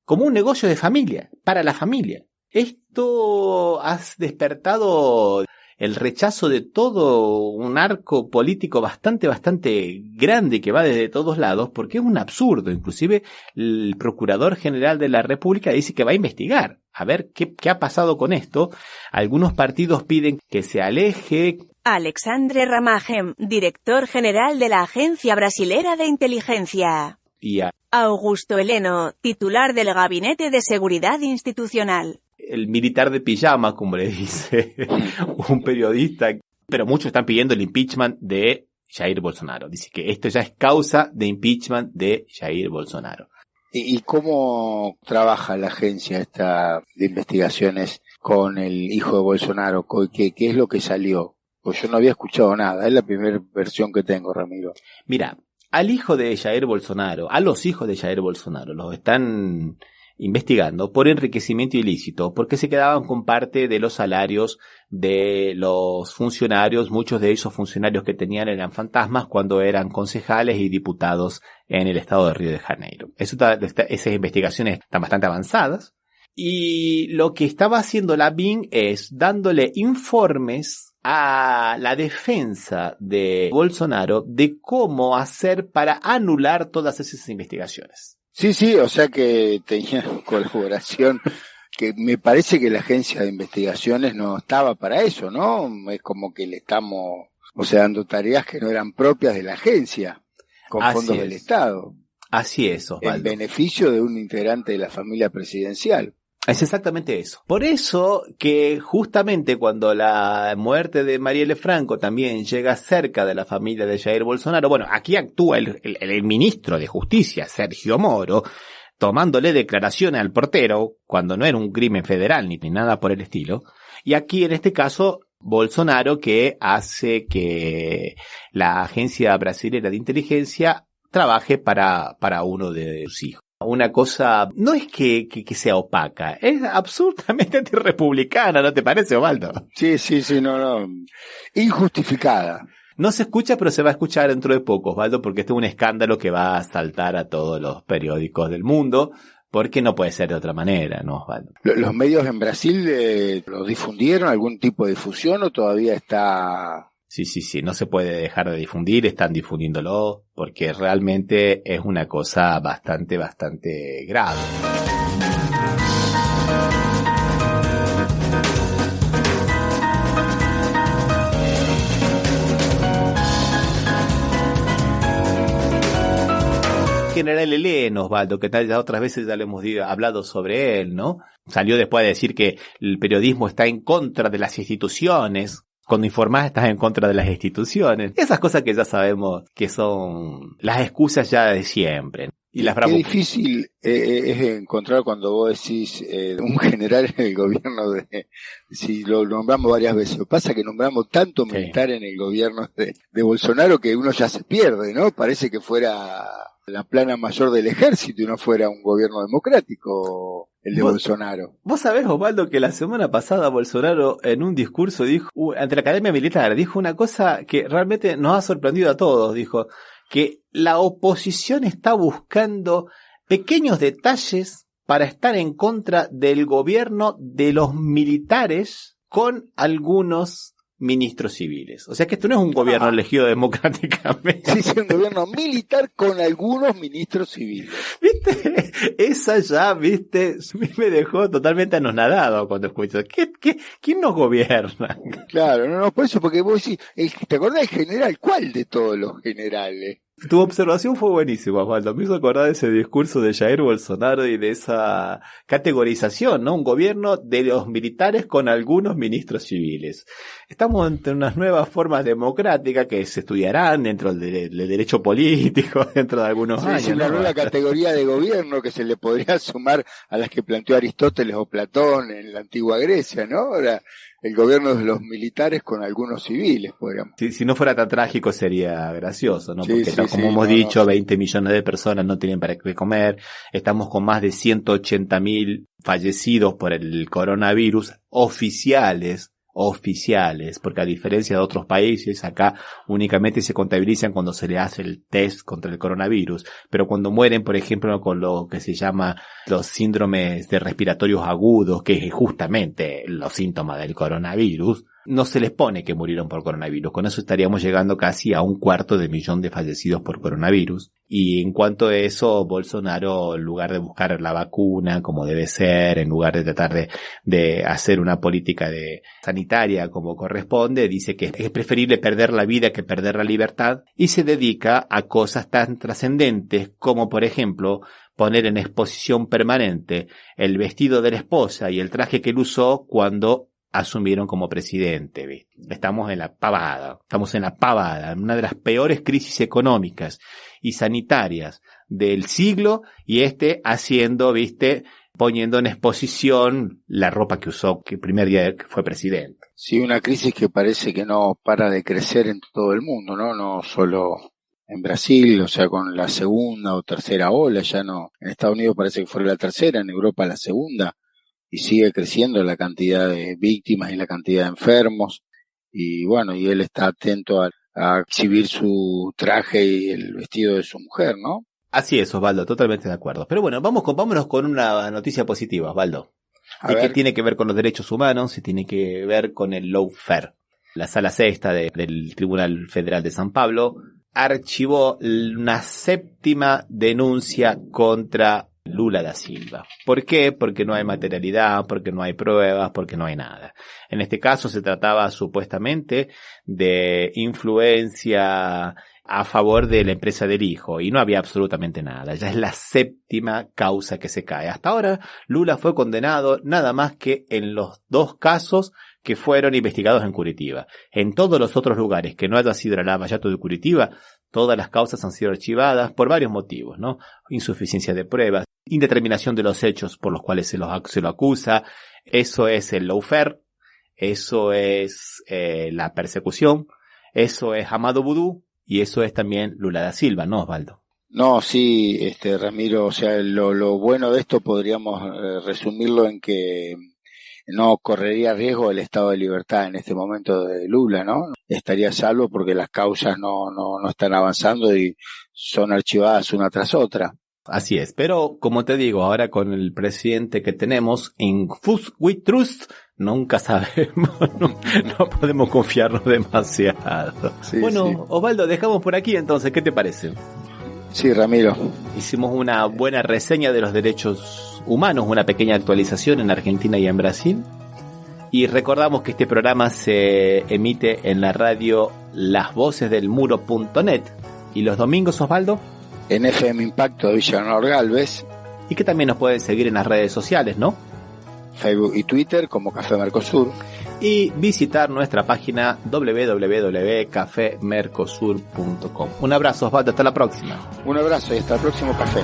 como un negocio de familia, para la familia. Esto ha despertado el rechazo de todo un arco político bastante grande que va desde todos lados, porque es un absurdo. Inclusive el Procurador General de la República dice que va a investigar a ver qué ha pasado con esto. Algunos partidos piden que se aleje. Alexandre Ramagem, director general de la Agencia Brasilera de Inteligencia. Y Augusto Heleno, titular del Gabinete de Seguridad Institucional. El militar de pijama, como le dice un periodista, pero muchos están pidiendo el impeachment de Jair Bolsonaro. Dice que esto ya es causa de impeachment de Jair Bolsonaro. ¿Y cómo trabaja la agencia esta de investigaciones con el hijo de Bolsonaro? ¿Qué es lo que salió? Pues yo no había escuchado nada, es la primera versión que tengo, Ramiro. Mira, al hijo de Jair Bolsonaro, a los hijos de Jair Bolsonaro, los están investigando por enriquecimiento ilícito, porque se quedaban con parte de los salarios de los funcionarios. Muchos de esos funcionarios que tenían eran fantasmas cuando eran concejales y diputados en el estado de Río de Janeiro. Esas investigaciones están bastante avanzadas, y lo que estaba haciendo la BIN es dándole informes a la defensa de Bolsonaro de cómo hacer para anular todas esas investigaciones. Sí, o sea que tenía colaboración, que me parece que la agencia de investigaciones no estaba para eso, ¿no? Es como que le estamos, dando tareas que no eran propias de la agencia, con fondos del Estado. Así es, Osvaldo. En beneficio de un integrante de la familia presidencial. Es exactamente eso. Por eso que justamente cuando la muerte de Marielle Franco también llega cerca de la familia de Jair Bolsonaro, bueno, aquí actúa el ministro de Justicia, Sergio Moro, tomándole declaraciones al portero cuando no era un crimen federal ni nada por el estilo. Y aquí en este caso Bolsonaro, que hace que la agencia brasilera de inteligencia trabaje para uno de sus hijos. Una cosa, no es que sea opaca, es absurdamente antirrepublicana, ¿no te parece, Osvaldo? Sí, no. Injustificada. No se escucha, pero se va a escuchar dentro de poco, Osvaldo, porque este es un escándalo que va a saltar a todos los periódicos del mundo, porque no puede ser de otra manera, ¿no, Osvaldo? ¿Los medios en Brasil lo difundieron? ¿Algún tipo de difusión o todavía está...? Sí, no se puede dejar de difundir, están difundiéndolo, porque realmente es una cosa bastante grave. General Heleno, Osvaldo, que ya otras veces ya le hemos hablado sobre él, ¿no? Salió después de decir que el periodismo está en contra de las instituciones. Cuando informás estás en contra de las instituciones. Esas cosas que ya sabemos que son las excusas ya de siempre. Y las Qué difícil es encontrar cuando vos decís un general en el gobierno si lo nombramos varias veces. Lo que pasa es que nombramos tanto militar en el gobierno de Bolsonaro que uno ya se pierde, ¿no? Parece que fuera la plana mayor del ejército y no fuera un gobierno democrático el de Bolsonaro. Vos sabés, Osvaldo, que la semana pasada Bolsonaro en un discurso dijo, ante la Academia Militar, dijo una cosa que realmente nos ha sorprendido a todos. Dijo que la oposición está buscando pequeños detalles para estar en contra del gobierno de los militares con algunos ministros civiles. O sea que esto no es un gobierno elegido democráticamente. Sí, es un gobierno militar con algunos ministros civiles. ¿Viste? Esa ya, viste, me dejó totalmente anonadado cuando escucho. ¿Quién nos gobierna? Claro, no, por eso, porque vos decís, ¿te acordás del general? ¿Cuál de todos los generales? Tu observación fue buenísima, Osvaldo. Me hizo acordar de ese discurso de Jair Bolsonaro y de esa categorización, ¿no? Un gobierno de los militares con algunos ministros civiles. Estamos ante unas nuevas formas democráticas que se estudiarán dentro del derecho político dentro de algunos años. Es una nueva categoría de gobierno que se le podría sumar a las que planteó Aristóteles o Platón en la antigua Grecia, ¿no? Ahora, el gobierno de los militares con algunos civiles, podríamos. Si no fuera tan trágico sería gracioso, ¿no? Porque como hemos dicho, 20 millones de personas no tienen para qué comer. Estamos con más de 180.000 fallecidos por el coronavirus oficiales, porque a diferencia de otros países, acá únicamente se contabilizan cuando se le hace el test contra el coronavirus, pero cuando mueren, por ejemplo, con lo que se llama los síndromes de respiratorios agudos, que es justamente los síntomas del coronavirus, no se les pone que murieron por coronavirus. Con eso estaríamos llegando casi a 250.000 de fallecidos por coronavirus. Y en cuanto a eso, Bolsonaro, en lugar de buscar la vacuna como debe ser, en lugar de tratar de hacer una política sanitaria como corresponde, dice que es preferible perder la vida que perder la libertad, y se dedica a cosas tan trascendentes como, por ejemplo, poner en exposición permanente el vestido de la esposa y el traje que él usó cuando asumieron como presidente, ¿viste? Estamos en la pavada, en una de las peores crisis económicas y sanitarias del siglo, y haciendo, ¿viste? Poniendo en exposición la ropa que usó el primer día que fue presidente. Sí, una crisis que parece que no para de crecer en todo el mundo, ¿no? No solo en Brasil, o sea, con la segunda o tercera ola, ya no. En Estados Unidos parece que fue la tercera, en Europa la segunda. Y sigue creciendo la cantidad de víctimas y la cantidad de enfermos. Y bueno, y él está atento a exhibir su traje y el vestido de su mujer, ¿no? Así es, Osvaldo, totalmente de acuerdo. Pero bueno, vámonos con una noticia positiva, Osvaldo. Que tiene que ver con los derechos humanos y tiene que ver con el lawfare. La Sala Sexta del Tribunal Federal de San Pablo archivó una 7ª denuncia contra Lula da Silva. ¿Por qué? Porque no hay materialidad, porque no hay pruebas, porque no hay nada. En este caso se trataba supuestamente de influencia a favor de la empresa del hijo y no había absolutamente nada. Ya es la 7ª causa que se cae. Hasta ahora Lula fue condenado nada más que en los 2 casos que fueron investigados en Curitiba. En todos los otros lugares que no haya sido la Lavallato de Curitiba, todas las causas han sido archivadas por varios motivos, ¿no? Insuficiencia de pruebas, indeterminación de los hechos por los cuales se lo acusa. Eso es el lawfare, eso es la persecución, eso es Amado Vudú y eso es también Lula da Silva, ¿no, Osvaldo? No, sí, Ramiro, o sea, lo bueno de esto podríamos resumirlo en que no correría riesgo el estado de libertad en este momento de Lula, ¿no? Estaría salvo porque las causas no están avanzando y son archivadas una tras otra. Así es, pero como te digo, ahora con el presidente que tenemos, in whom we trust, nunca sabemos, no podemos confiarnos demasiado. Sí, bueno, sí. Osvaldo, dejamos por aquí entonces, ¿qué te parece? Sí, Ramiro. Hicimos una buena reseña de los derechos humanos, una pequeña actualización en Argentina y en Brasil. Y recordamos que este programa se emite en la radio lasvocesdelmuro.net. ¿Y los domingos, Osvaldo? En FM Impacto de Villanor Galvez. Y que también nos pueden seguir en las redes sociales, ¿no? Facebook y Twitter como Café Mercosur. Y visitar nuestra página www.cafemercosur.com. Un abrazo, Osvaldo, hasta la próxima. Un abrazo y hasta el próximo café.